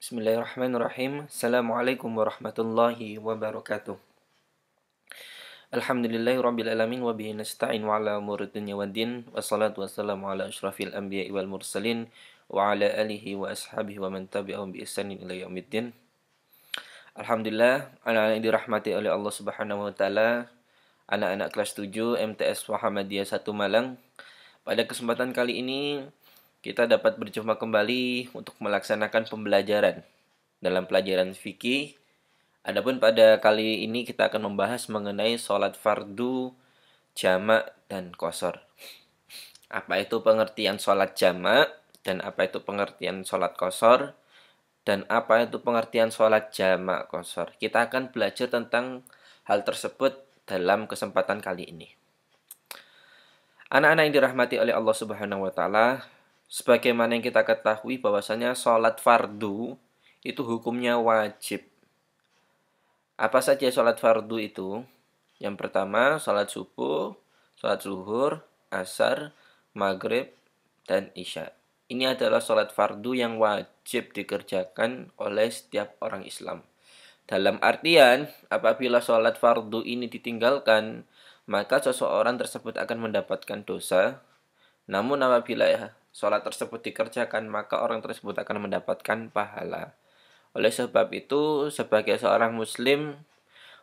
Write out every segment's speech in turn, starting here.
Bismillahirrahmanirrahim. Assalamualaikum warahmatullahi wabarakatuh. Alhamdulillahirabbil alamin wa bihi nasta'in wa ala umuri dunya waddin. Wassalatu wassalamu ala asyrafil anbiya'i wal mursalin wa ala alihi wa ashabihi wa man tabi'ahum bi ihsanin ila yaumiddin. Alhamdulillah, anak-anak yang dirahmati oleh Allah Subhanahu wa taala, anak-anak kelas 7 MTS Muhammadiyah 1 Malang. Pada kesempatan kali ini kita dapat berjumpa kembali untuk melaksanakan pembelajaran dalam pelajaran fikih. Adapun pada kali ini kita akan membahas mengenai sholat fardu, jamak, dan qashar. Apa itu pengertian sholat jamak, dan apa itu pengertian sholat qashar, dan apa itu pengertian sholat jamak qashar. Kita akan belajar tentang hal tersebut dalam kesempatan kali ini. Anak-anak yang dirahmati oleh Allah Subhanahu wa taala, sebagaimana yang kita ketahui bahwasanya sholat fardu itu hukumnya wajib. Apa saja sholat fardu itu? Yang pertama, sholat subuh, sholat zuhur, asar, maghrib, dan isya. Ini adalah sholat fardu yang wajib dikerjakan oleh setiap orang Islam. Dalam artian, apabila sholat fardu ini ditinggalkan, maka seseorang tersebut akan mendapatkan dosa. Namun apabila sholat tersebut dikerjakan, maka orang tersebut akan mendapatkan pahala. Oleh sebab itu, sebagai seorang muslim,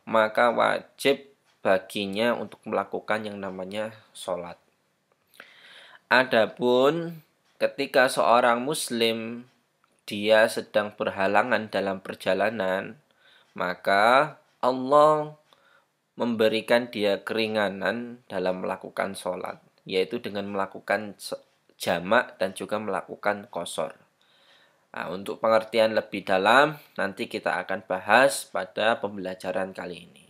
maka wajib baginya untuk melakukan yang namanya sholat. Adapun ketika seorang muslim dia sedang berhalangan dalam perjalanan, maka Allah memberikan dia keringanan dalam melakukan sholat, yaitu dengan melakukan jamak dan juga melakukan qashar. Nah, untuk pengertian lebih dalam, nanti kita akan bahas pada pembelajaran kali ini.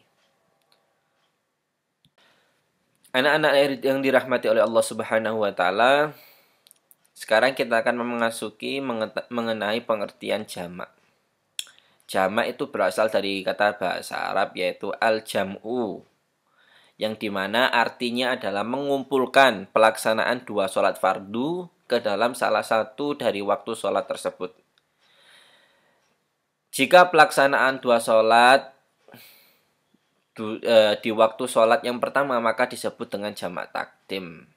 Anak-anak yang dirahmati oleh Allah Subhanahu wa taala, sekarang kita akan memasuki mengenai pengertian jamak. Jamak itu berasal dari kata bahasa Arab yaitu al-jam'u, yang dimana artinya adalah mengumpulkan pelaksanaan dua sholat fardu ke dalam salah satu dari waktu sholat tersebut. Jika pelaksanaan dua sholat di waktu sholat yang pertama, maka disebut dengan jamak takdim.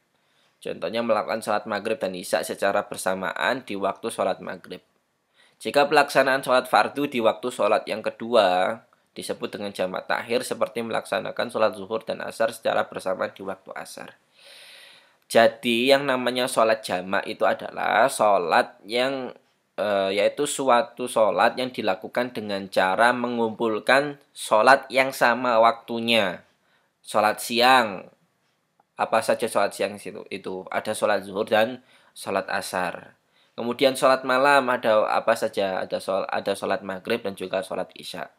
Contohnya melakukan sholat maghrib dan isya secara bersamaan di waktu sholat maghrib. Jika pelaksanaan sholat fardu di waktu sholat yang kedua, disebut dengan jamak takhir seperti melaksanakan sholat zuhur dan asar secara bersamaan di waktu asar. Jadi yang namanya sholat jamak itu adalah sholat yang yaitu suatu sholat yang dilakukan dengan cara mengumpulkan sholat yang sama waktunya. Sholat siang, apa saja sholat siang itu ada sholat zuhur dan sholat asar. Kemudian sholat malam ada apa saja, ada sholat maghrib dan juga sholat isya.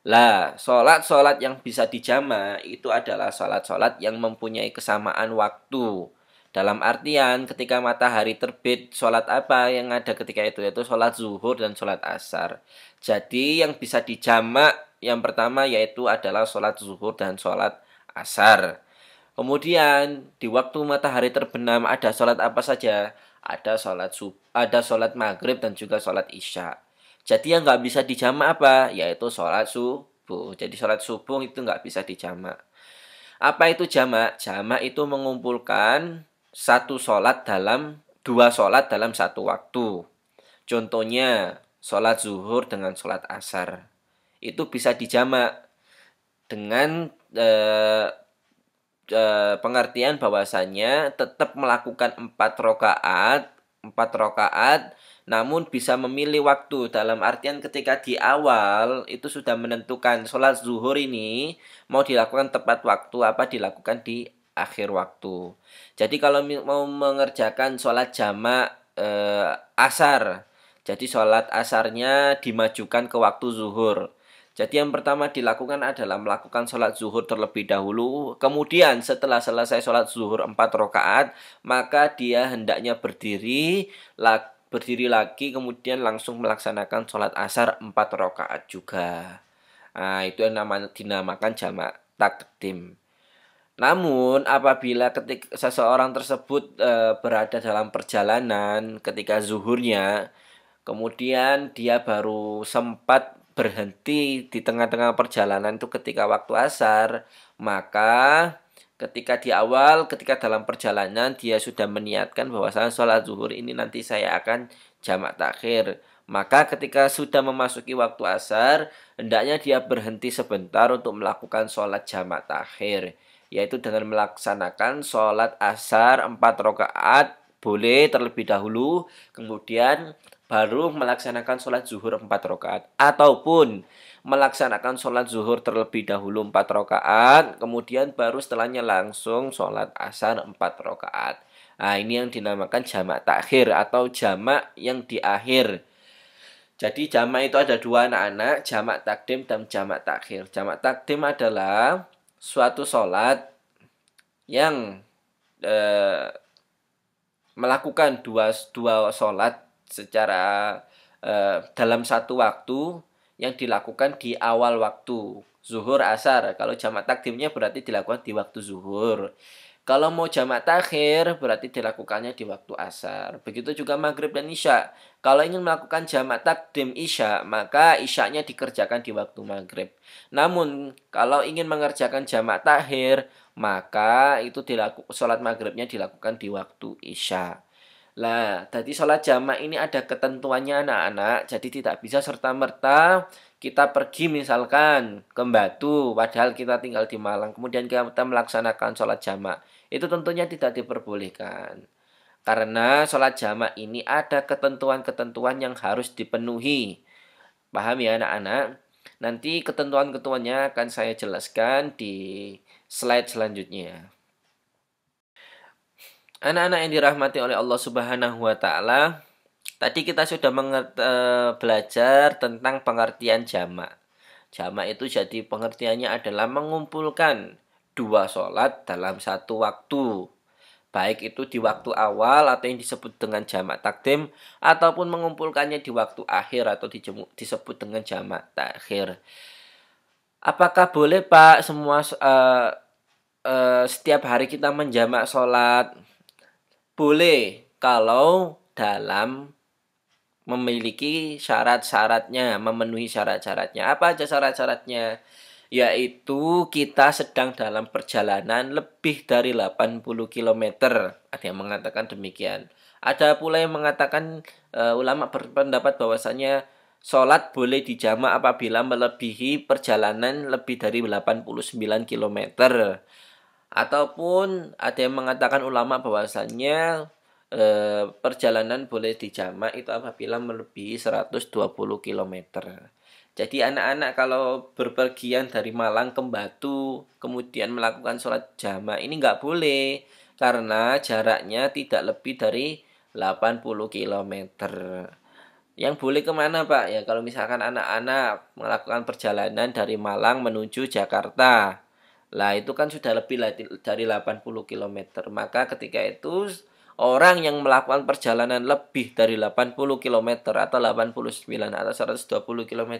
Lah, sholat yang bisa dijamak itu adalah sholat yang mempunyai kesamaan waktu. Dalam artian ketika matahari terbit, sholat apa yang ada ketika itu? Yaitu sholat zuhur dan sholat asar. Jadi yang bisa dijamak yang pertama yaitu adalah sholat zuhur dan sholat asar. Kemudian di waktu matahari terbenam ada sholat apa saja? Ada sholat maghrib dan juga sholat isya. Jadi yang nggak bisa dijamak apa? Yaitu sholat subuh. Jadi sholat subuh itu nggak bisa dijamak. Apa itu jamak? Jamak itu mengumpulkan dua sholat dalam satu waktu. Contohnya sholat zuhur dengan sholat asar. Itu bisa dijamak dengan pengertian bahwasanya tetap melakukan 4 rakaat, namun bisa memilih waktu. Dalam artian ketika di awal itu sudah menentukan sholat zuhur ini mau dilakukan tepat waktu apa dilakukan di akhir waktu. Jadi kalau mau mengerjakan sholat jamak asar, jadi sholat asarnya dimajukan ke waktu zuhur. Jadi yang pertama dilakukan adalah melakukan sholat zuhur terlebih dahulu. Kemudian setelah selesai sholat zuhur 4 rakaat, maka dia hendaknya berdiri lagi kemudian langsung melaksanakan sholat asar 4 rakaat juga. Nah, itu yang dinamakan jamak takdim. Namun apabila ketika seseorang tersebut berada dalam perjalanan ketika zuhurnya, kemudian dia baru sempat berhenti di tengah-tengah perjalanan itu ketika waktu asar, maka ketika dalam perjalanan dia sudah meniatkan bahwasanya sholat zuhur ini nanti saya akan jamak takhir. Maka ketika sudah memasuki waktu asar, hendaknya dia berhenti sebentar untuk melakukan sholat jamak takhir, yaitu dengan melaksanakan sholat asar 4 rakaat boleh terlebih dahulu, kemudian baru melaksanakan sholat zuhur 4 rakaat, ataupun melaksanakan sholat zuhur terlebih dahulu 4 rakaat, kemudian baru setelahnya langsung sholat asar 4 rakaat. Nah, ini yang dinamakan jamak takhir atau jamak yang di akhir. Jadi jamak itu ada dua anak-anak, jamak takdim dan jamak takhir. Jamak takdim adalah suatu sholat yang melakukan dua sholat secara dalam satu waktu yang dilakukan di awal waktu. Zuhur, asar. Kalau jamak takdimnya berarti dilakukan di waktu zuhur. Kalau mau jamak takhir berarti dilakukannya di waktu asar. Begitu juga maghrib dan isya. Kalau ingin melakukan jamak takdim isya, maka isyanya dikerjakan di waktu maghrib. Namun kalau ingin mengerjakan jamak takhir, maka itu sholat maghribnya dilakukan di waktu isya. Lah, jadi sholat jamak ini ada ketentuannya anak-anak, jadi tidak bisa serta-merta kita pergi misalkan ke Batu, padahal kita tinggal di Malang, kemudian kita melaksanakan sholat jamak. Itu tentunya tidak diperbolehkan. Karena sholat jamak ini ada ketentuan-ketentuan yang harus dipenuhi. Paham ya anak-anak? Nanti ketentuan-ketentuannya akan saya jelaskan di slide selanjutnya. Anak-anak yang dirahmati oleh Allah Subhanahu wa taala, tadi kita sudah belajar tentang pengertian jamak. Jamak itu jadi pengertiannya adalah mengumpulkan dua sholat dalam satu waktu. Baik itu di waktu awal atau yang disebut dengan jamak takdim, ataupun mengumpulkannya di waktu akhir atau disebut dengan jamak takhir. Apakah boleh Pak setiap hari kita menjamak sholat? Boleh kalau dalam memiliki syarat-syaratnya, memenuhi syarat-syaratnya. Apa aja syarat-syaratnya? Yaitu kita sedang dalam perjalanan lebih dari 80 km. Ada yang mengatakan demikian. Ada pula yang mengatakan ulama berpendapat bahwasanya sholat boleh dijamak apabila melebihi perjalanan lebih dari 89 km. Ataupun ada yang mengatakan ulama bahwasannya perjalanan boleh dijamak itu apabila melebihi 120 km. Jadi anak-anak kalau berpergian dari Malang ke Batu kemudian melakukan sholat jamak ini nggak boleh karena jaraknya tidak lebih dari 80 km. Yang boleh kemana Pak? Ya kalau misalkan anak-anak melakukan perjalanan dari Malang menuju Jakarta. Lah itu kan sudah lebih dari 80 km. Maka ketika itu orang yang melakukan perjalanan lebih dari 80 km atau 89 atau 120 km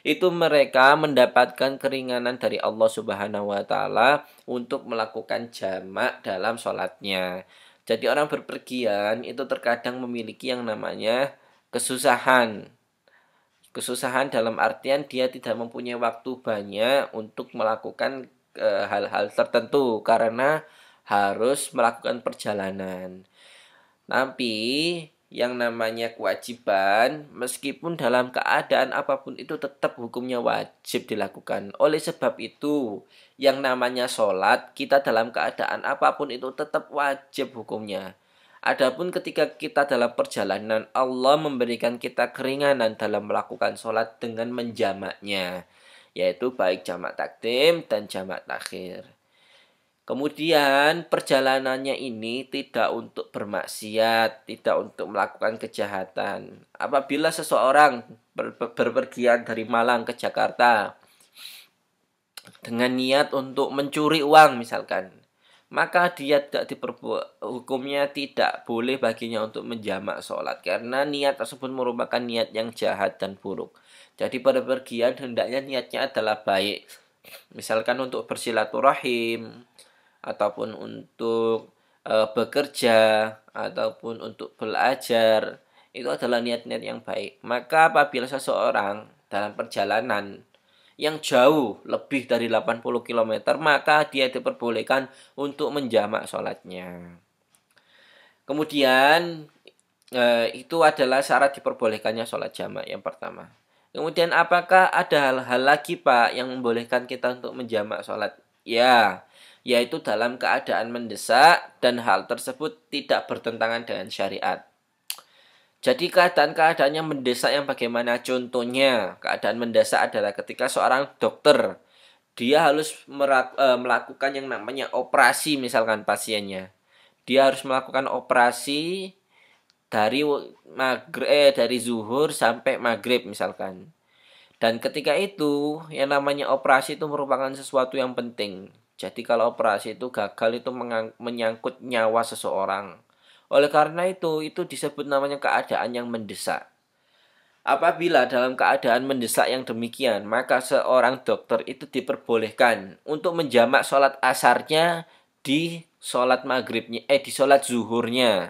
itu mereka mendapatkan keringanan dari Allah Subhanahu wa taala untuk melakukan jamak dalam sholatnya. Jadi orang berpergian itu terkadang memiliki yang namanya kesusahan. Kesusahan dalam artian dia tidak mempunyai waktu banyak untuk melakukan hal-hal tertentu karena harus melakukan perjalanan. Tapi yang namanya kewajiban meskipun dalam keadaan apapun itu tetap hukumnya wajib dilakukan. Oleh sebab itu yang namanya sholat kita dalam keadaan apapun itu tetap wajib hukumnya. Adapun ketika kita dalam perjalanan Allah memberikan kita keringanan dalam melakukan sholat dengan menjamaknya, yaitu baik jamak takdim dan jamak takhir. Kemudian perjalanannya ini tidak untuk bermaksiat, tidak untuk melakukan kejahatan. Apabila seseorang berpergian dari Malang ke Jakarta dengan niat untuk mencuri uang misalkan, maka dia hukumnya tidak boleh baginya untuk menjamak sholat karena niat tersebut merupakan niat yang jahat dan buruk. Jadi pada pergian hendaknya niatnya adalah baik, misalkan untuk bersilaturahim ataupun untuk bekerja ataupun untuk belajar. itu adalah niat-niat yang baik. Maka apabila seseorang dalam perjalanan yang jauh lebih dari 80 km, maka dia diperbolehkan untuk menjamak sholatnya. Kemudian itu adalah syarat diperbolehkannya sholat jamak yang pertama. Kemudian apakah ada hal-hal lagi Pak yang membolehkan kita untuk menjamak sholat? Ya, yaitu dalam keadaan mendesak dan hal tersebut tidak bertentangan dengan syariat. Jadi keadaan-keadaannya mendesak yang bagaimana? Contohnya, keadaan mendesak adalah ketika seorang dokter, dia harus melakukan yang namanya operasi misalkan pasiennya. Dia harus melakukan operasi dari zuhur sampai maghrib misalkan. Dan ketika itu yang namanya operasi itu merupakan sesuatu yang penting. Jadi kalau operasi itu gagal itu menyangkut nyawa seseorang. Oleh karena itu disebut namanya keadaan yang mendesak. Apabila dalam keadaan mendesak yang demikian, maka seorang dokter itu diperbolehkan untuk menjamak sholat asarnya di sholat maghribnya, di sholat zuhurnya.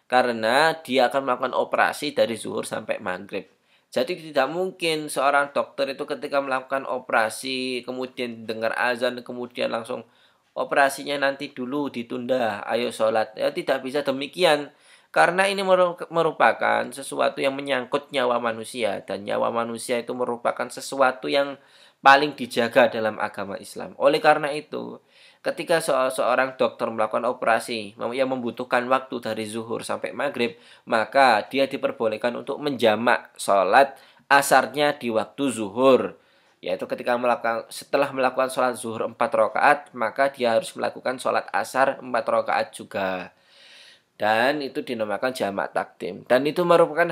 Karena dia akan melakukan operasi dari zuhur sampai maghrib. Jadi tidak mungkin seorang dokter itu ketika melakukan operasi, kemudian dengar azan, kemudian langsung operasinya nanti dulu ditunda, ayo sholat. Ya tidak bisa demikian. Karena ini merupakan sesuatu yang menyangkut nyawa manusia. Dan nyawa manusia itu merupakan sesuatu yang paling dijaga dalam agama Islam. Oleh karena itu, ketika seorang dokter melakukan operasi yang membutuhkan waktu dari zuhur sampai maghrib, maka dia diperbolehkan untuk menjamak sholat asarnya di waktu zuhur. Yaitu ketika setelah melakukan sholat zuhur 4 rakaat, maka dia harus melakukan sholat asar 4 rakaat juga. Dan itu dinamakan jamak takdim. Dan itu merupakan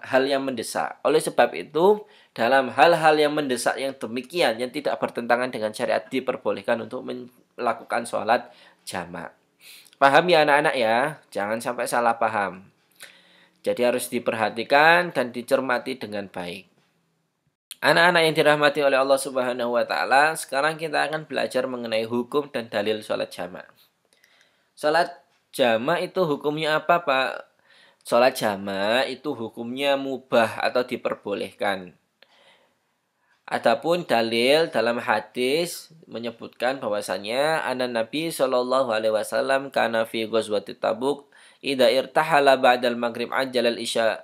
hal yang mendesak. Oleh sebab itu, dalam hal-hal yang mendesak yang demikian, yang tidak bertentangan dengan syariat, diperbolehkan untuk melakukan sholat jamak. Paham ya anak-anak ya? Jangan sampai salah paham. Jadi harus diperhatikan dan dicermati dengan baik. Anak-anak yang dirahmati oleh Allah Subhanahu wa taala, sekarang kita akan belajar mengenai hukum dan dalil sholat jamak. Sholat jamak itu hukumnya apa, Pak? Sholat jamak itu hukumnya mubah atau diperbolehkan. Adapun dalil dalam hadis menyebutkan bahwasanya Nabi Shallallahu alaihi wasallam kana fi ghazwati Tabuk idza irtahala ba'dal maghrib ajjalal isya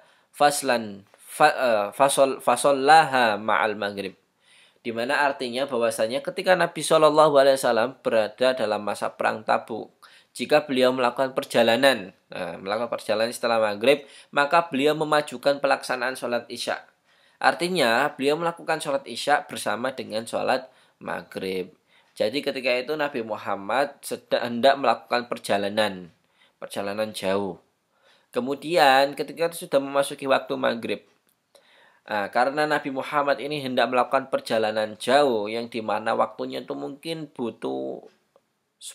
fasallaha ma'al maghrib. Di mana artinya bahwasanya ketika Nabi Shallallahu alaihi wasallam berada dalam masa perang Tabuk, jika beliau melakukan perjalanan setelah maghrib, maka beliau memajukan pelaksanaan sholat isya. Artinya beliau melakukan sholat isya bersama dengan sholat maghrib. Jadi ketika itu Nabi Muhammad hendak melakukan perjalanan jauh. Kemudian ketika itu sudah memasuki waktu maghrib. Karena Nabi Muhammad ini hendak melakukan perjalanan jauh yang dimana waktunya itu mungkin butuh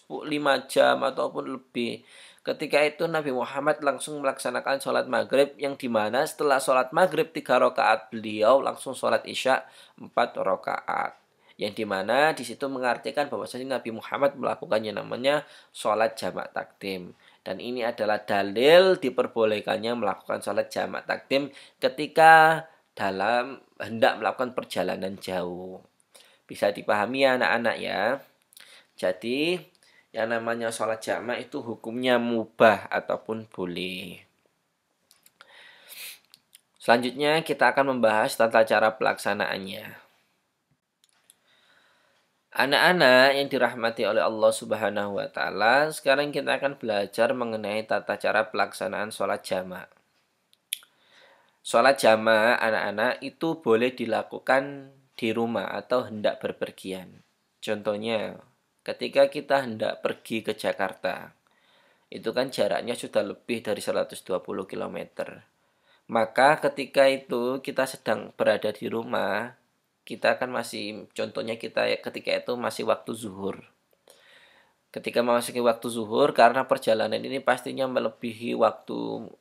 5 jam ataupun lebih. Ketika itu Nabi Muhammad langsung melaksanakan sholat maghrib yang dimana setelah sholat maghrib 3 rakaat beliau langsung sholat isya 4 rakaat. Yang dimana disitu mengartikan bahwasanya Nabi Muhammad melakukannya namanya sholat jamak takdim. Dan ini adalah dalil diperbolehkannya melakukan sholat jamak takdim ketika dalam hendak melakukan perjalanan jauh. Bisa dipahami ya anak-anak ya. Jadi yang namanya sholat jamak itu hukumnya mubah ataupun boleh. Selanjutnya kita akan membahas tata cara pelaksanaannya. Anak-anak yang dirahmati oleh Allah Subhanahu wa taala, sekarang kita akan belajar mengenai tata cara pelaksanaan sholat jamak. Sholat jamak anak-anak itu boleh dilakukan di rumah atau hendak berpergian. Contohnya, ketika kita hendak pergi ke Jakarta, itu kan jaraknya sudah lebih dari 120 km. Maka ketika itu kita sedang berada di rumah, kita kan contohnya kita ketika itu masih waktu zuhur. Ketika memasuki waktu zuhur, karena perjalanan ini pastinya melebihi waktu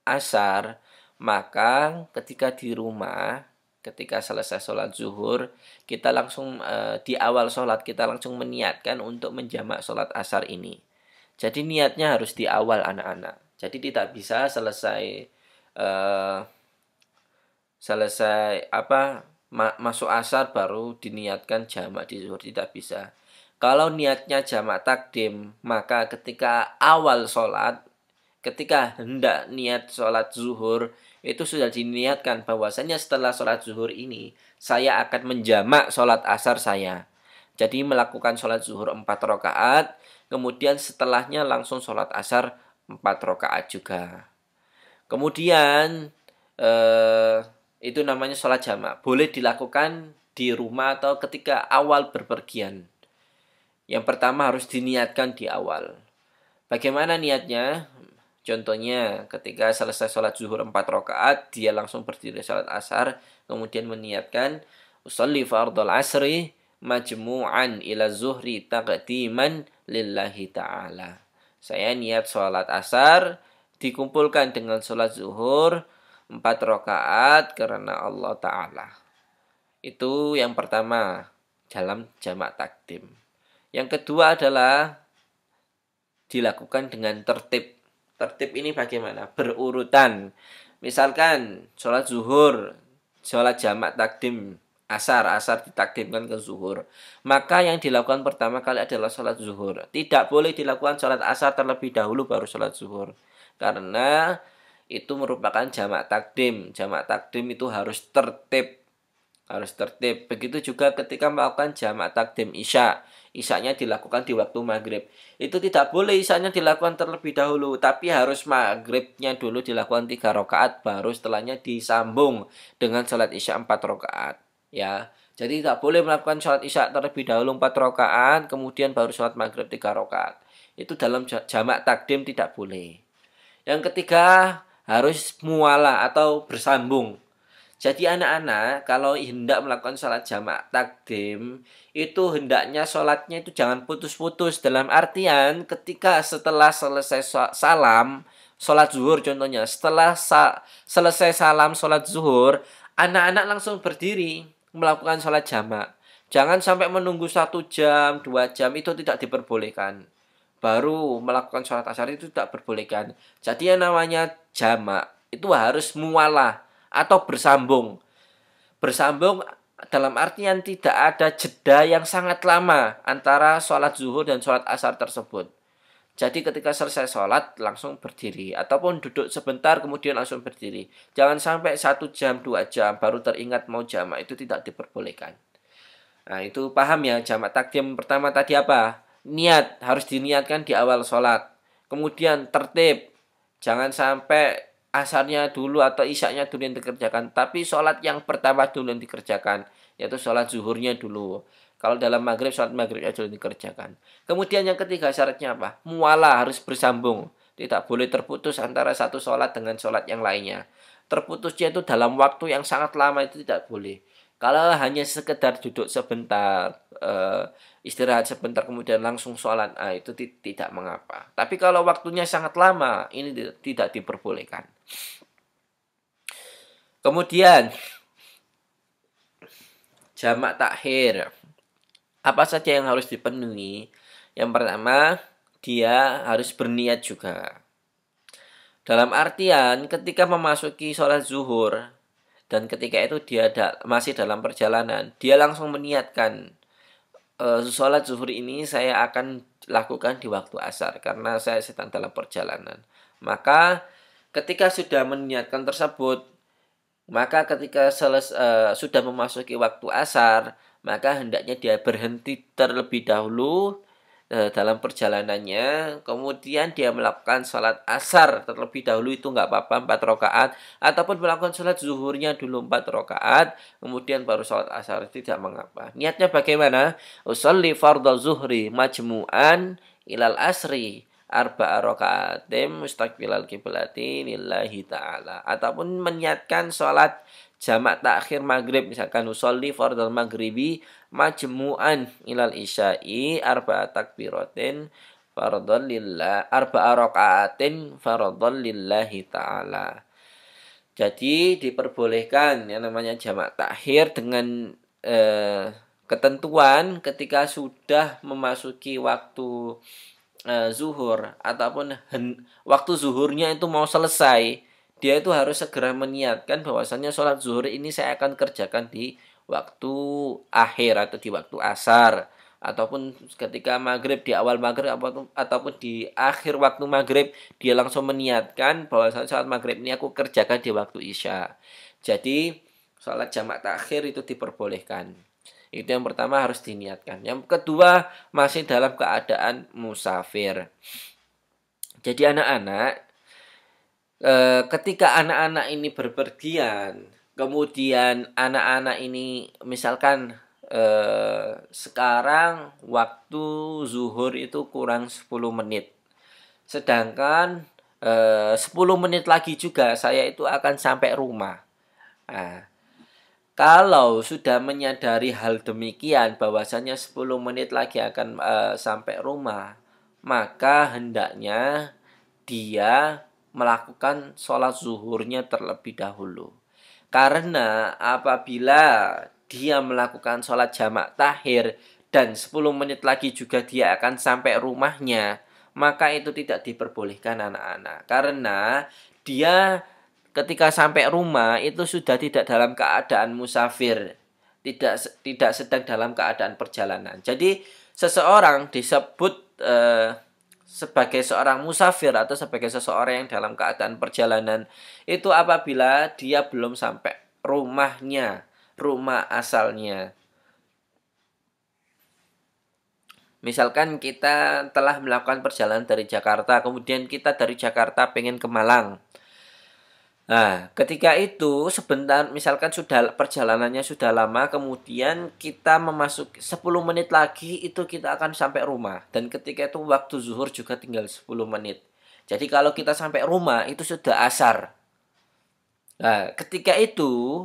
asar, maka ketika di rumah, ketika selesai sholat zuhur, kita langsung di awal sholat kita langsung meniatkan untuk menjamak sholat asar ini. Jadi niatnya harus di awal anak-anak. Jadi tidak bisa selesai eh, selesai masuk asar baru diniatkan jamak di zuhur, tidak bisa. Kalau niatnya jamak takdim, maka ketika awal sholat, ketika hendak niat sholat zuhur, itu sudah diniatkan bahwasanya setelah sholat zuhur ini, saya akan menjamak sholat asar saya. Jadi melakukan sholat zuhur 4 rakaat, kemudian setelahnya langsung sholat asar 4 rakaat juga. Kemudian eh, itu namanya sholat jamak. Boleh dilakukan di rumah atau ketika awal berpergian. Yang pertama harus diniatkan di awal. Bagaimana niatnya? Contohnya ketika selesai sholat zuhur 4 rakaat, dia langsung berdiri sholat asar, kemudian meniatkan usolli fardhal asri majmu'an ila zuhri taqdiman lillahi ta'ala. Saya niat sholat asar dikumpulkan dengan sholat zuhur 4 rakaat karena Allah Ta'ala. Itu yang pertama dalam jamak takdim. Yang kedua adalah dilakukan dengan tertib. Tertib ini bagaimana? Berurutan. Misalkan sholat zuhur, sholat jamak takdim, asar ditakdimkan ke zuhur. Maka yang dilakukan pertama kali adalah sholat zuhur. Tidak boleh dilakukan sholat asar terlebih dahulu baru sholat zuhur. Karena itu merupakan jamak takdim. Jamak takdim itu harus tertib. Harus tertib. Begitu juga ketika melakukan jamak takdim isya. Isyanya dilakukan di waktu maghrib. Itu tidak boleh isyanya dilakukan terlebih dahulu. Tapi harus maghribnya dulu dilakukan 3 rakaat. Baru setelahnya disambung dengan sholat isya 4 rakaat. Ya. Jadi tidak boleh melakukan sholat isya terlebih dahulu 4 rakaat. Kemudian baru sholat maghrib 3 rakaat. Itu dalam jamak takdim tidak boleh. Yang ketiga harus mualah atau bersambung. Jadi anak-anak kalau hendak melakukan sholat jamak takdim, itu hendaknya sholatnya itu jangan putus-putus. Dalam artian ketika setelah selesai salam, sholat zuhur contohnya, setelah selesai salam sholat zuhur, anak-anak langsung berdiri melakukan sholat jamak. Jangan sampai menunggu 1 jam, 2 jam, itu tidak diperbolehkan. Baru melakukan sholat asar itu tidak diperbolehkan. Jadi yang namanya jamak itu harus mualah atau bersambung. Bersambung dalam artian tidak ada jeda yang sangat lama antara sholat zuhur dan sholat asar tersebut. Jadi ketika selesai sholat langsung berdiri. Ataupun duduk sebentar kemudian langsung berdiri. Jangan sampai 1 jam, 2 jam baru teringat mau jamak, itu tidak diperbolehkan. Nah itu paham ya, jamak takdim pertama tadi apa? Niat, harus diniatkan di awal sholat. Kemudian tertib. Jangan sampai asarnya dulu atau isyaknya dulu yang dikerjakan, tapi sholat yang pertama dulu yang dikerjakan, yaitu sholat zuhurnya dulu. Kalau dalam maghrib, sholat maghribnya dulu yang dikerjakan. Kemudian yang ketiga syaratnya apa? Mualah, harus bersambung. Tidak boleh terputus antara satu sholat dengan sholat yang lainnya. Terputusnya itu dalam waktu yang sangat lama itu tidak boleh. Kalau hanya sekedar duduk sebentar, istirahat sebentar kemudian langsung sholat, itu tidak mengapa. Tapi kalau waktunya sangat lama, ini tidak diperbolehkan. Kemudian jamak takhir. Apa saja yang harus dipenuhi? Yang pertama, dia harus berniat juga. Dalam artian ketika memasuki sholat zuhur dan ketika itu dia masih dalam perjalanan, dia langsung meniatkan sholat zuhur ini saya akan lakukan di waktu asar karena saya sedang dalam perjalanan. Maka ketika sudah meniatkan tersebut, maka ketika sudah memasuki waktu asar, maka hendaknya dia berhenti terlebih dahulu dalam perjalanannya, kemudian dia melakukan sholat asar terlebih dahulu, itu nggak apa-apa 4 rakaat, ataupun melakukan sholat zuhurnya dulu 4 rakaat, kemudian baru sholat asar, tidak mengapa. Niatnya bagaimana? Usolli fardhu zuhri majmu'an ilal asri arba'a raka'atim mustaqbilal kiblati lillahi ta'ala. Ataupun meniatkan sholat jamak takhir maghrib, misalkan usolli fardhal maghribi majmu'an ilal isya'i arba'a takbiratin fardhal lillah arba'a raka'atin fardhal lillahi ta'ala. Jadi diperbolehkan yang namanya jamak takhir dengan ketentuan ketika sudah memasuki waktu zuhur ataupun waktu zuhurnya itu mau selesai dia itu harus segera meniatkan bahwasannya sholat zuhur ini saya akan kerjakan di waktu akhir atau di waktu asar, ataupun ketika maghrib, di awal maghrib ataupun di akhir waktu maghrib, dia langsung meniatkan bahwasannya sholat maghrib ini aku kerjakan di waktu isya. Jadi sholat jamak takhir itu diperbolehkan. Itu yang pertama, harus diniatkan. Yang kedua, masih dalam keadaan musafir. Jadi anak-anak, ketika anak-anak ini berpergian, kemudian anak-anak ini misalkan sekarang waktu zuhur itu kurang 10 menit. Sedangkan 10 menit lagi juga saya itu akan sampai rumah. Nah, kalau sudah menyadari hal demikian bahwasanya 10 menit lagi akan sampai rumah, maka hendaknya dia melakukan sholat zuhurnya terlebih dahulu. Karena apabila dia melakukan sholat jamak takhir dan 10 menit lagi juga dia akan sampai rumahnya, maka itu tidak diperbolehkan anak-anak. Karena dia ketika sampai rumah itu sudah tidak dalam keadaan musafir, tidak sedang dalam keadaan perjalanan. Jadi seseorang disebut sebagai seorang musafir atau sebagai seseorang yang dalam keadaan perjalanan itu apabila dia belum sampai rumahnya, rumah asalnya. Misalkan kita telah melakukan perjalanan dari Jakarta, kemudian kita dari Jakarta pengen ke Malang. Nah, ketika itu sebentar, misalkan sudah perjalanannya sudah lama, kemudian kita memasuki 10 menit lagi itu kita akan sampai rumah. Dan ketika itu waktu zuhur juga tinggal 10 menit. Jadi kalau kita sampai rumah itu sudah asar. Nah, ketika itu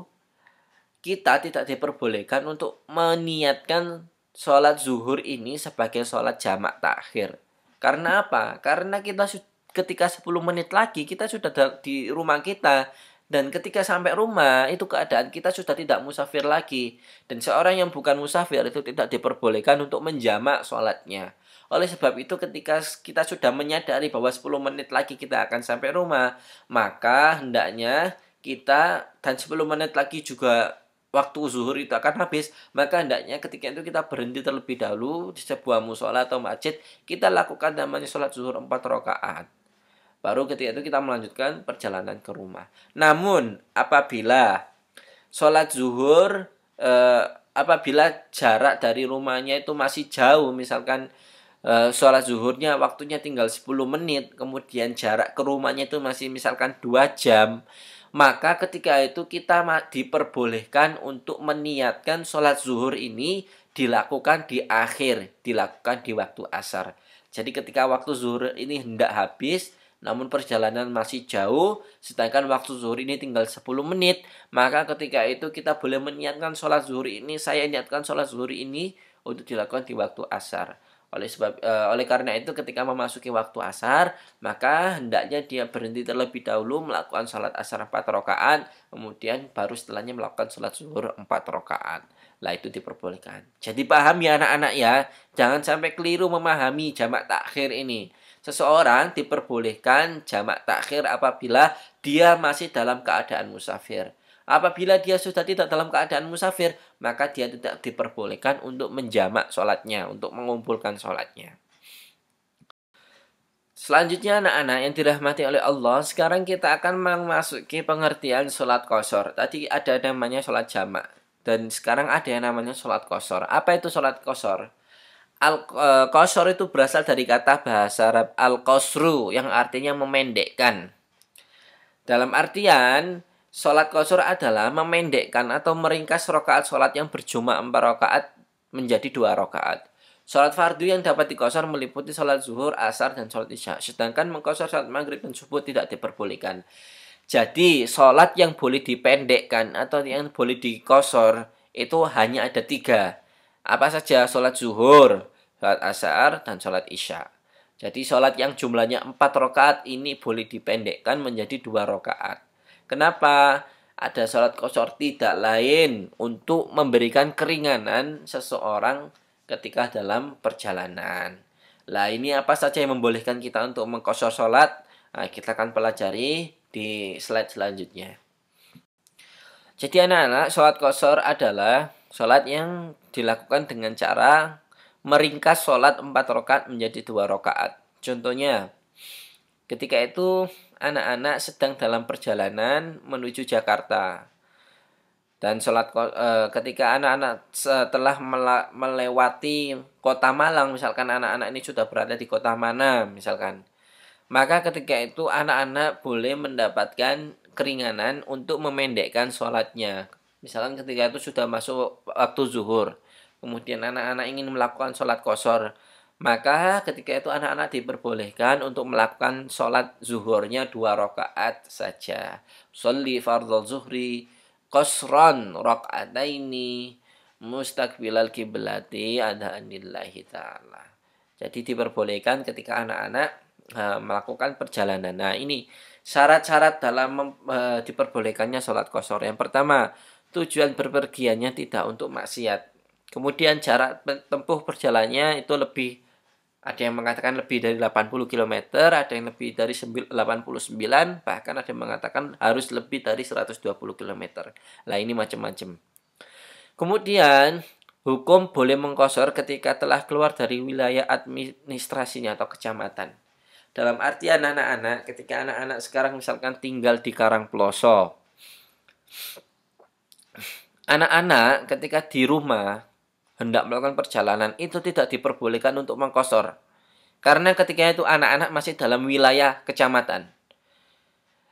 kita tidak diperbolehkan untuk meniatkan sholat zuhur ini sebagai sholat jamak takhir. Karena apa? Karena kita ketika 10 menit lagi kita sudah di rumah kita, dan ketika sampai rumah itu keadaan kita sudah tidak musafir lagi, dan seorang yang bukan musafir itu tidak diperbolehkan untuk menjamak sholatnya. Oleh sebab itu ketika kita sudah menyadari bahwa 10 menit lagi kita akan sampai rumah, maka hendaknya kita, dan 10 menit lagi juga waktu zuhur itu akan habis, maka hendaknya ketika itu kita berhenti terlebih dahulu di sebuah musola atau masjid, kita lakukan namanya sholat zuhur 4 rakaat. Baru ketika itu kita melanjutkan perjalanan ke rumah. Namun apabila sholat zuhur, apabila jarak dari rumahnya itu masih jauh, misalkan sholat zuhurnya waktunya tinggal 10 menit, kemudian jarak ke rumahnya itu masih misalkan 2 jam, maka ketika itu kita diperbolehkan untuk meniatkan sholat zuhur ini dilakukan di akhir, dilakukan di waktu asar. Jadi ketika waktu zuhur ini hendak habis, namun perjalanan masih jauh, sedangkan waktu zuhur ini tinggal 10 menit, maka ketika itu kita boleh meniatkan sholat zuhur ini, saya niatkan sholat zuhur ini untuk dilakukan di waktu asar. Oleh karena itu ketika memasuki waktu asar, maka hendaknya dia berhenti terlebih dahulu melakukan sholat asar 4 rakaat, kemudian baru setelahnya melakukan sholat zuhur 4 rakaat. Lah itu diperbolehkan. Jadi paham ya anak-anak ya, jangan sampai keliru memahami jamak takhir ini. Seseorang diperbolehkan jamak takhir apabila dia masih dalam keadaan musafir. Apabila dia sudah tidak dalam keadaan musafir, maka dia tidak diperbolehkan untuk menjamak sholatnya, untuk mengumpulkan sholatnya. Selanjutnya anak-anak yang dirahmati oleh Allah, sekarang kita akan memasuki pengertian sholat qashar. Tadi ada namanya sholat jamak, dan sekarang ada yang namanya sholat qashar. Apa itu sholat qashar? Al-qashar itu berasal dari kata bahasa Arab al-qasru yang artinya memendekkan. Dalam artian, sholat qashar adalah memendekkan atau meringkas rakaat sholat yang berjumlah 4 rakaat menjadi 2 rakaat. Sholat fardu yang dapat diqashar meliputi sholat zuhur, asar, dan sholat isya. Sedangkan mengqashar sholat maghrib dan subuh tidak diperbolehkan. Jadi, sholat yang boleh dipendekkan atau yang boleh diqashar itu hanya ada 3. Apa saja? Sholat zuhur, sholat asar, dan sholat isya. Jadi sholat yang jumlahnya 4 rakaat ini boleh dipendekkan menjadi 2 rakaat. Kenapa? Ada sholat qashar tidak lain untuk memberikan keringanan seseorang ketika dalam perjalanan. Lah ini apa saja yang membolehkan kita untuk mengqashar sholat? Nah, kita akan pelajari di slide selanjutnya. Jadi anak-anak, sholat qashar adalah sholat yang dilakukan dengan cara meringkas sholat 4 rakaat menjadi 2 rakaat. Contohnya, ketika itu anak-anak sedang dalam perjalanan menuju Jakarta. Dan ketika anak-anak setelah melewati kota Malang, misalkan anak-anak ini sudah berada di kota mana, misalkan. Maka ketika itu anak-anak boleh mendapatkan keringanan untuk memendekkan sholatnya. Misalkan ketika itu sudah masuk waktu zuhur, kemudian anak-anak ingin melakukan sholat qashar, maka ketika itu anak-anak diperbolehkan untuk melakukan sholat zuhurnya 2 rakaat saja. Sholli fardhu zuhri qasran raka'ataini mustaqbilal kiblati adhanillahi ta'ala. Jadi diperbolehkan ketika anak-anak melakukan perjalanan. Nah, ini syarat-syarat dalam diperbolehkannya sholat qashar. Yang pertama, tujuan berpergiannya tidak untuk maksiat. Kemudian jarak tempuh perjalanannya itu ada yang mengatakan lebih dari 80 km, ada yang lebih dari 89, bahkan ada yang mengatakan harus lebih dari 120 km. Lah ini macam-macam. Kemudian, hukum boleh mengqashar ketika telah keluar dari wilayah administrasinya atau kecamatan. Dalam artian anak-anak, ketika anak-anak sekarang misalkan tinggal di Karangploso, anak-anak ketika di rumah hendak melakukan perjalanan itu tidak diperbolehkan untuk mengqashar. Karena ketika itu anak-anak masih dalam wilayah kecamatan.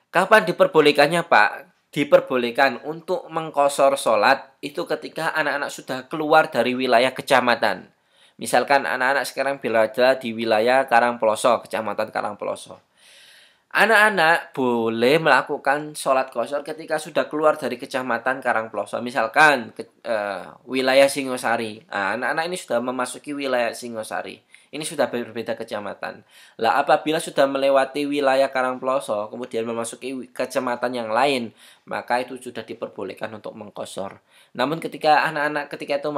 Kapan diperbolehkannya, Pak? Diperbolehkan untuk mengqashar sholat itu ketika anak-anak sudah keluar dari wilayah kecamatan. Misalkan anak-anak sekarang berada di wilayah Karangploso, kecamatan Karangploso. Anak-anak boleh melakukan sholat qashar ketika sudah keluar dari kecamatan Karangploso. Misalkan wilayah Singosari. Nah, anak-anak ini sudah memasuki wilayah Singosari. Ini sudah berbeda kecamatan. Lah apabila sudah melewati wilayah Karangploso, kemudian memasuki kecamatan yang lain, maka itu sudah diperbolehkan untuk mengqashar. Namun ketika anak-anak ketika itu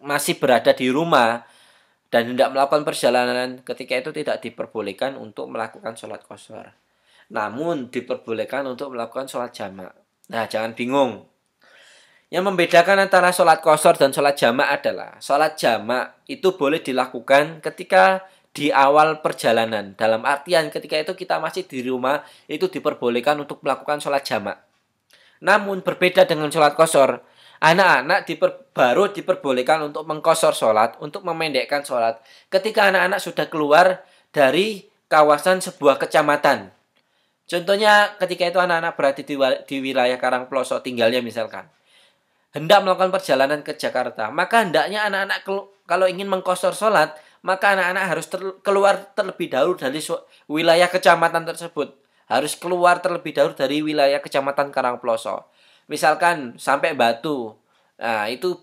masih berada di rumah dan hendak melakukan perjalanan, ketika itu tidak diperbolehkan untuk melakukan sholat qashar. Namun diperbolehkan untuk melakukan sholat jamak. Nah, jangan bingung. Yang membedakan antara sholat qashar dan sholat jamak adalah sholat jamak itu boleh dilakukan ketika di awal perjalanan. Dalam artian ketika itu kita masih di rumah, itu diperbolehkan untuk melakukan sholat jamak. Namun berbeda dengan sholat qashar, anak-anak baru diperbolehkan untuk mengqashar sholat, untuk memendekkan sholat ketika anak-anak sudah keluar dari kawasan sebuah kecamatan. Contohnya ketika itu anak-anak berada di wilayah Karangploso tinggalnya misalkan. Hendak melakukan perjalanan ke Jakarta, maka hendaknya anak-anak kalau ingin mengqashar sholat, maka anak-anak harus keluar terlebih dahulu dari wilayah kecamatan tersebut. Harus keluar terlebih dahulu dari wilayah kecamatan Karangploso. Misalkan sampai Batu. Nah, itu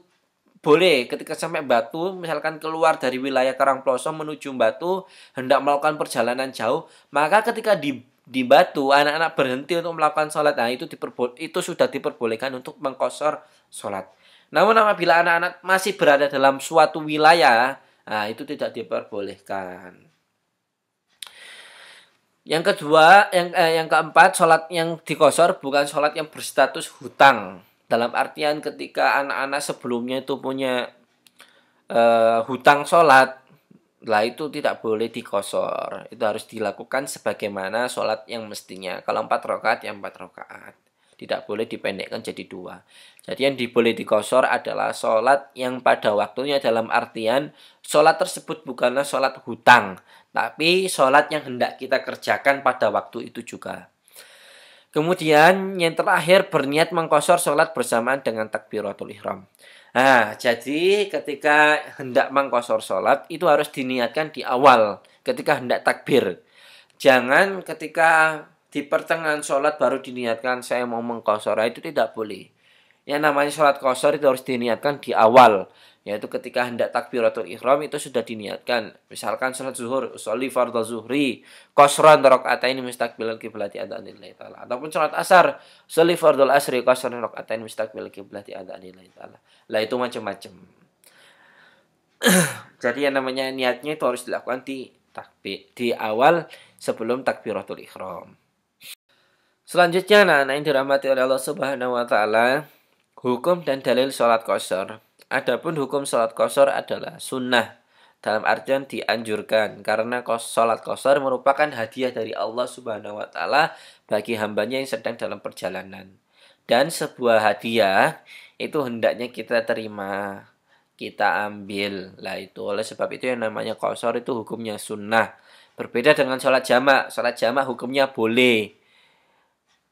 boleh ketika sampai Batu, misalkan keluar dari wilayah Karangploso menuju Batu, hendak melakukan perjalanan jauh, maka ketika di Batu anak-anak berhenti untuk melakukan sholat. Nah, itu sudah diperbolehkan untuk mengqashar sholat. Namun apabila anak-anak masih berada dalam suatu wilayah, nah, itu tidak diperbolehkan. Yang kedua, yang keempat, sholat yang diqashar bukan sholat yang berstatus hutang. Dalam artian ketika anak-anak sebelumnya itu punya hutang sholat, lah itu tidak boleh diqashar. Itu harus dilakukan sebagaimana sholat yang mestinya. Kalau 4 rakaat, ya 4 rakaat. Tidak boleh dipendekkan jadi 2. Jadi yang boleh diqashar adalah sholat yang pada waktunya, dalam artian sholat tersebut bukanlah sholat hutang, tapi sholat yang hendak kita kerjakan pada waktu itu juga. Kemudian yang terakhir, berniat mengqashar sholat bersamaan dengan takbiratul ihram. Nah, jadi ketika hendak mengqashar sholat itu harus diniatkan di awal ketika hendak takbir. Jangan ketika di pertengahan sholat baru diniatkan saya mau mengqashar, itu tidak boleh. Yang namanya sholat qashar itu harus diniatkan di awal, yaitu ketika hendak takbiratul ihram itu sudah diniatkan. Misalkan sholat zuhur, sholli fardhu zuhri qashran raka'ataini mustaqbilal qiblati adhanillahi ta'ala. Ataupun sholat asar, sholli fardhul asri qashran raka'ataini mustaqbilal qiblati adhanillahi ta'ala. Lah itu macam-macam. Jadi yang namanya niatnya itu harus dilakukan di awal sebelum takbiratul ihram. Selanjutnya, anak-anak yang dirahmati oleh Allah Subhanahu wa taala, hukum dan dalil sholat qashar. Adapun hukum sholat qashar adalah sunnah, dalam artian dianjurkan, karena sholat qashar merupakan hadiah dari Allah Subhanahu wa taala bagi hambanya yang sedang dalam perjalanan. Dan sebuah hadiah itu hendaknya kita terima, kita ambil. Lah itu, oleh sebab itu yang namanya qashar itu hukumnya sunnah. Berbeda dengan sholat jamak. Sholat jamak hukumnya boleh.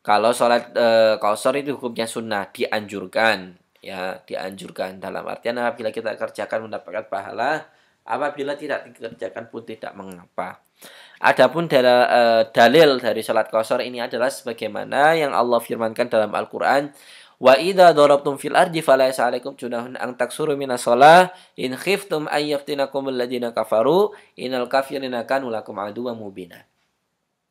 Kalau sholat qashar itu hukumnya sunnah, dianjurkan. Ya, dianjurkan. Dalam artian apabila kita kerjakan mendapatkan pahala, apabila tidak dikerjakan pun tidak mengapa. Adapun dalil dari sholat qashar ini adalah sebagaimana yang Allah firmankan dalam Al-Quran. Wa idza darabtum fil ardi falaysa 'alaikum junahun an taksuru minas shalah in khiftum ay yaftinakumul ladzina kafaru innal kafirina kanu lakum aduwwan mubina.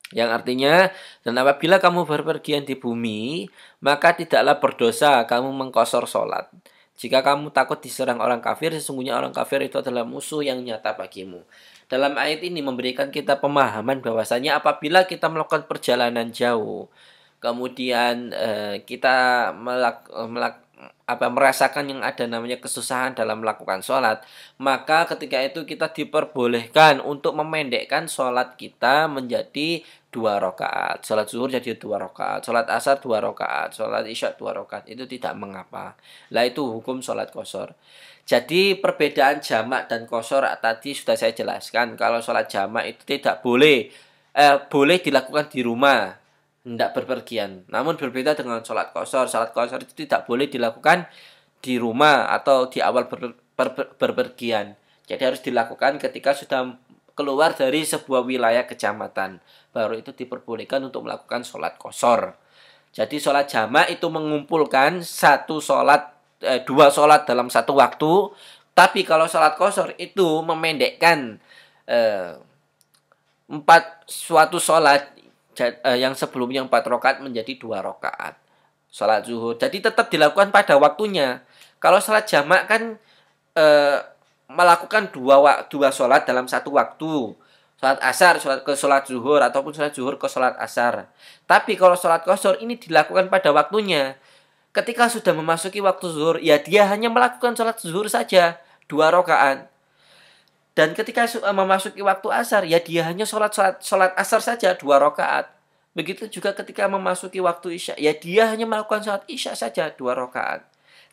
Yang artinya, dan apabila kamu berpergian di bumi, maka tidaklah berdosa kamu mengqashar sholat. Jika kamu takut diserang orang kafir, sesungguhnya orang kafir itu adalah musuh yang nyata bagimu. Dalam ayat ini memberikan kita pemahaman bahwasanya apabila kita melakukan perjalanan jauh, kemudian kita merasakan yang ada namanya kesusahan dalam melakukan sholat, maka ketika itu kita diperbolehkan untuk memendekkan sholat kita menjadi 2 rakaat. Sholat zuhur jadi 2 rakaat, sholat asar 2 rakaat, sholat isya 2 rakaat. Itu tidak mengapa. Lah itu hukum sholat qashar. Jadi perbedaan jamak dan qashar tadi sudah saya jelaskan. Kalau sholat jamak itu tidak boleh, boleh dilakukan di rumah, hendak berpergian. Namun berbeda dengan sholat qashar. Sholat qashar itu tidak boleh dilakukan di rumah atau di awal berpergian. Jadi harus dilakukan ketika sudah keluar dari sebuah wilayah kecamatan. Baru itu diperbolehkan untuk melakukan sholat qashar. Jadi sholat jamak itu mengumpulkan dua sholat dalam satu waktu. Tapi kalau sholat qashar itu memendekkan suatu sholat yang sebelumnya 4 rakaat menjadi 2 rakaat. Sholat zuhur. Jadi tetap dilakukan pada waktunya. Kalau sholat jamak kan melakukan dua sholat dalam satu waktu. Sholat asar ke sholat zuhur, ataupun sholat zuhur ke sholat asar. Tapi kalau sholat qashar ini dilakukan pada waktunya. Ketika sudah memasuki waktu zuhur, ya dia hanya melakukan sholat zuhur saja 2 rakaat. Dan ketika memasuki waktu asar, ya dia hanya sholat asar saja 2 rakaat. Begitu juga ketika memasuki waktu isya, ya dia hanya melakukan sholat isya saja 2 rakaat.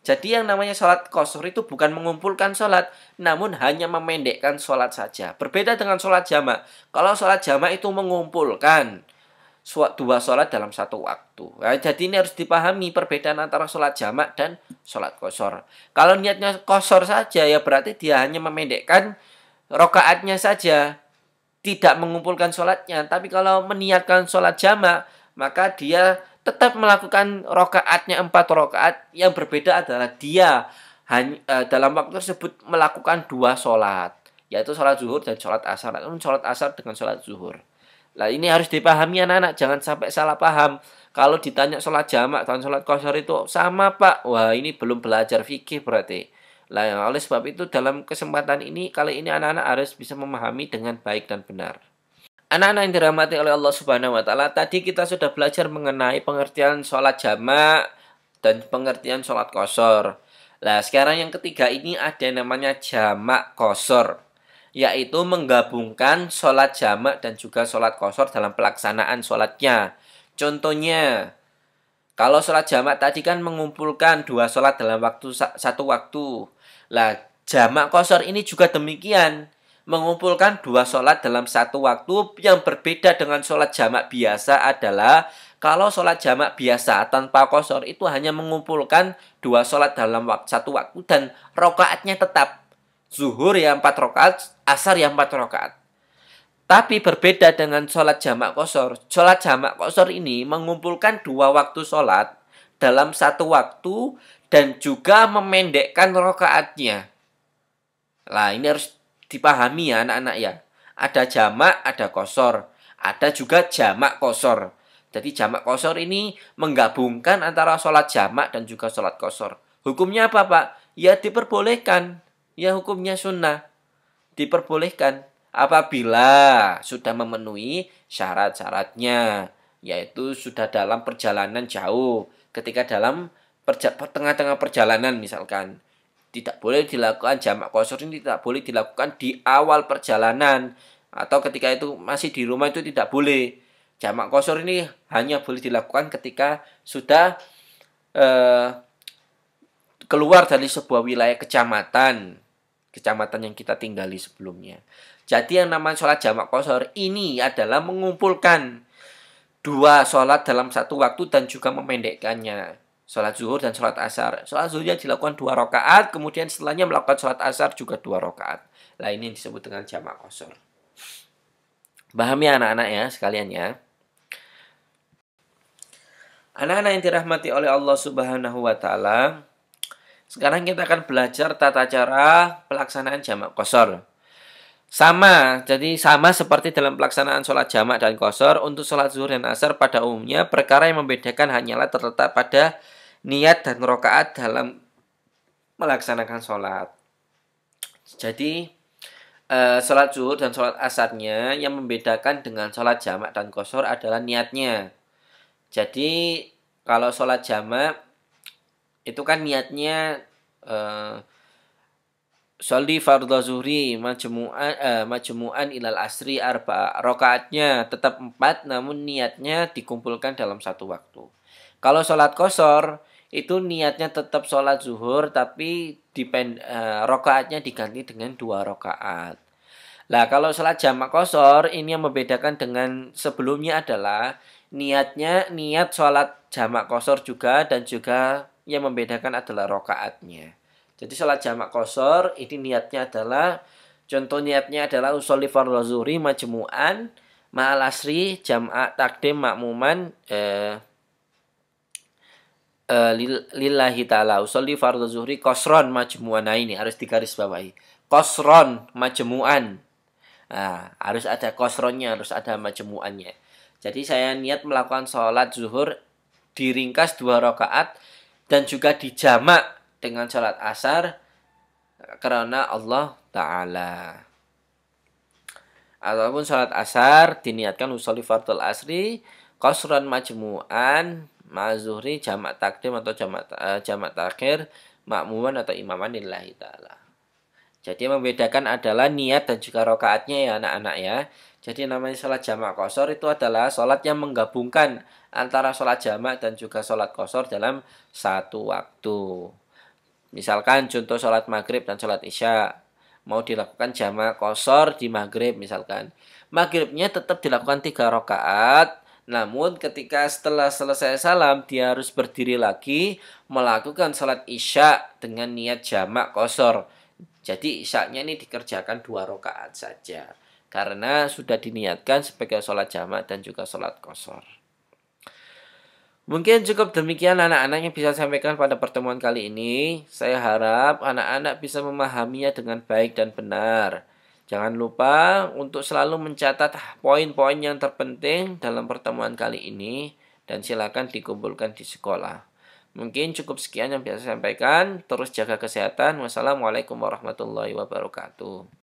Jadi yang namanya sholat qashar itu bukan mengumpulkan sholat, namun hanya memendekkan sholat saja. Berbeda dengan sholat jamak. Kalau sholat jamak itu mengumpulkan 2 sholat dalam satu waktu. Nah, jadi ini harus dipahami perbedaan antara sholat jamak dan sholat qashar. Kalau niatnya qashar saja, ya berarti dia hanya memendekkan rakaatnya saja, tidak mengumpulkan sholatnya. Tapi kalau meniatkan sholat jamak, maka dia tetap melakukan rakaatnya 4 rakaat. Yang berbeda adalah dia dalam waktu tersebut melakukan 2 sholat, yaitu sholat zuhur dan sholat asar. Namun sholat asar dengan sholat zuhur. Nah ini harus dipahami anak-anak, jangan sampai salah paham. Kalau ditanya sholat jamak dan sholat qashar itu sama pak, wah ini belum belajar fikih berarti. Nah oleh sebab itu dalam kesempatan ini, kali ini anak-anak harus bisa memahami dengan baik dan benar. Anak-anak yang dirahmati oleh Allah Subhanahu wa taala, tadi kita sudah belajar mengenai pengertian sholat jamak dan pengertian sholat qashar. Nah, sekarang yang ketiga ini ada yang namanya jamak qashar, yaitu menggabungkan sholat jamak dan juga sholat qashar dalam pelaksanaan sholatnya. Contohnya, kalau sholat jamak tadi kan mengumpulkan 2 sholat dalam satu waktu. Lah, jamak qashar ini juga demikian, mengumpulkan 2 sholat dalam satu waktu. Yang berbeda dengan sholat jamak biasa adalah kalau sholat jamak biasa tanpa qashar itu hanya mengumpulkan 2 sholat dalam satu waktu dan rakaatnya tetap. Zuhur ya 4 rakaat, asar ya 4 rakaat. Tapi berbeda dengan sholat jamak qashar. Sholat jamak qashar ini mengumpulkan 2 waktu sholat dalam satu waktu dan juga memendekkan rakaatnya. Nah ini harus dipahami ya anak-anak ya. Ada jamak, ada qashar. Ada juga jamak qashar. Jadi jamak qashar ini menggabungkan antara sholat jamak dan juga sholat qashar. Hukumnya apa pak? Ya diperbolehkan. Ya hukumnya sunnah. Diperbolehkan apabila sudah memenuhi syarat-syaratnya. yaitu sudah dalam perjalanan jauh. Ketika dalam tengah-tengah perjalanan misalkan, tidak boleh dilakukan jamak qashar ini, tidak boleh dilakukan di awal perjalanan, atau ketika itu masih di rumah itu tidak boleh. Jamak qashar ini hanya boleh dilakukan ketika sudah keluar dari sebuah wilayah kecamatan yang kita tinggali sebelumnya. Jadi yang namanya sholat jamak qashar ini adalah mengumpulkan dua sholat dalam satu waktu dan juga memendekkannya. Sholat zuhur dan sholat asar. Sholat zuhurnya dilakukan 2 rakaat, kemudian setelahnya melakukan sholat asar juga 2 rakaat. Nah, ini disebut dengan jamak qashar. Paham ya anak-anak ya sekalian ya. Anak-anak yang dirahmati oleh Allah Subhanahu wa taala, sekarang kita akan belajar tata cara pelaksanaan jamak qashar. Jadi sama seperti dalam pelaksanaan sholat jamak dan qashar, untuk sholat zuhur dan asar pada umumnya, perkara yang membedakan hanyalah terletak pada niat dan rakaat dalam melaksanakan sholat. Jadi, sholat zuhur dan sholat asarnya yang membedakan dengan sholat jamak dan qashar adalah niatnya. Jadi, kalau sholat jamak, itu kan niatnya sholli fardhu zuhri majmu'an ilal asri arba'a. Rakaatnya tetap 4 namun niatnya dikumpulkan dalam satu waktu. Kalau sholat qashar itu niatnya tetap sholat zuhur tapi rakaatnya diganti dengan 2 rakaat. Nah, kalau sholat jamak qashar ini yang membedakan dengan sebelumnya adalah niat sholat jamak qashar juga, dan juga yang membedakan adalah rakaatnya. Jadi sholat jamak qashar ini contoh niatnya adalah usolli fardhu zuhri majmu'an ma'al asri jam'a takdim makmuman lillahi ta'ala. Usolli fardhu zuhri qashron majmu'an. Nah, ini harus digarisbawahi. Qashron majmu'an. Nah, harus ada qashronnya, harus ada majmu'annya. Jadi saya niat melakukan sholat zuhur diringkas 2 rakaat dan juga dijamak dengan sholat asar karena Allah Ta'ala. Ataupun sholat asar diniatkan usolli fardhul asri qashran majmu'an ma'zuhri jamak takdim atau jamak takhir makmuman atau imaman lillahi ta'ala. Jadi yang membedakan adalah niat dan juga rakaatnya ya anak-anak ya. Jadi namanya sholat jamak qashar itu adalah sholat yang menggabungkan antara sholat jamak dan juga sholat qashar dalam satu waktu. Misalkan contoh sholat maghrib dan sholat isya, mau dilakukan jamak qashar di maghrib misalkan. Maghribnya tetap dilakukan 3 rakaat, namun ketika setelah selesai salam dia harus berdiri lagi melakukan sholat isya dengan niat jamak qashar. Jadi isyanya ini dikerjakan 2 rakaat saja karena sudah diniatkan sebagai sholat jamak dan juga sholat qashar. Mungkin cukup demikian anak-anak yang bisa saya sampaikan pada pertemuan kali ini. Saya harap anak-anak bisa memahaminya dengan baik dan benar. Jangan lupa untuk selalu mencatat poin-poin yang terpenting dalam pertemuan kali ini dan silakan dikumpulkan di sekolah. Mungkin cukup sekian yang bisa saya sampaikan. Terus jaga kesehatan. Wassalamualaikum warahmatullahi wabarakatuh.